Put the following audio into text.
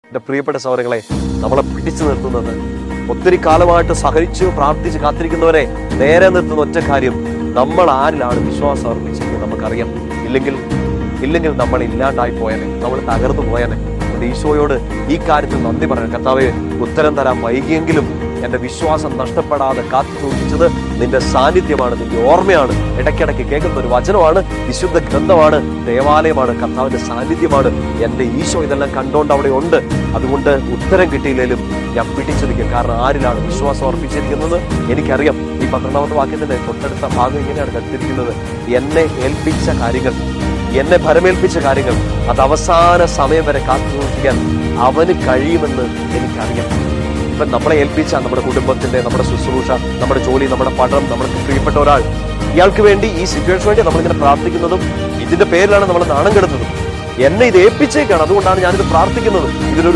എൻ്റെ പ്രിയപ്പെട്ട സഹോദരങ്ങളെ, നമ്മളെ പിടിച്ചു നിർത്തുന്നത്, ഒത്തിരി കാലമായിട്ട് സഹരിച്ചു പ്രാർത്ഥിച്ച് കാത്തിരിക്കുന്നവരെ നേരെ നിർത്തുന്ന ഒറ്റ കാര്യം, നമ്മൾ ആരിലാണ് വിശ്വാസം അർപ്പിച്ചിരിക്കുന്നത് നമുക്കറിയാം. ഇല്ലെങ്കിൽ നമ്മൾ ഇല്ലാണ്ടായി പോയനെ, നമ്മൾ തകർന്നു പോയനെ. ഈശോയോട് ഈ കാര്യത്തിൽ നന്ദി പറയാം. കർത്താവേ, ഉത്തരം തരാൻ വൈകിയെങ്കിലും എൻ്റെ വിശ്വാസം നഷ്ടപ്പെടാതെ കാത്തു സൂക്ഷിച്ചത് നിന്റെ സാന്നിധ്യമാണ്, നിന്റെ ഓർമ്മയാണ്. ഇടയ്ക്കിടയ്ക്ക് കേൾക്കുന്ന ഒരു വചനമാണ്, വിശുദ്ധ ഗ്രന്ഥമാണ്, ദേവാലയമാണ്, കർത്താവിന്റെ സാന്നിധ്യമാണ്. എൻ്റെ ഈശോ ഇതെല്ലാം കണ്ടോണ്ട് അവിടെ ഉണ്ട്. അതുകൊണ്ട് ഉത്തരം കിട്ടിയില്ലെങ്കിലും ഞാൻ പിടിച്ചു നിൽക്കും. കാരണം ആരിലാണ് വിശ്വാസം അർപ്പിച്ചിരിക്കുന്നത് എനിക്കറിയാം. ഈ 12ാമത്തെ വാക്യത്തിന്റെ തൊട്ടടുത്ത ഭാഗം ഇങ്ങനെയാണ് കത്തിരിക്കുന്നത്: എന്നെ ഏൽപ്പിച്ച കാര്യങ്ങൾ, എന്നെ ഭരമേൽപ്പിച്ച കാര്യങ്ങൾ അത് അവസാന സമയം വരെ കാത്തു സൂക്ഷിക്കാൻ അവന് കഴിയുമെന്ന് എനിക്കറിയാം. ഇപ്പം നമ്മളെ ഏൽപ്പിച്ച നമ്മുടെ കുടുംബത്തിന്റെ, നമ്മുടെ ശുശ്രൂഷ, നമ്മുടെ ജോലി, നമ്മുടെ പഠനം, നമ്മുടെ പ്രിയപ്പെട്ട ഒരാൾ, ഇയാൾക്ക് വേണ്ടി, ഈ സിറ്റുവേഷന് വേണ്ടി നമ്മളിങ്ങനെ പ്രാർത്ഥിക്കുന്നതും ഇതിന്റെ പേരിലാണ് നമ്മൾ നാണം കെടുന്നതും. എന്നെ ഇത് ഏൽപ്പിച്ചേക്കാണ്, അതുകൊണ്ടാണ് ഞാനിത് പ്രാർത്ഥിക്കുന്നത്. ഇതിലൊരു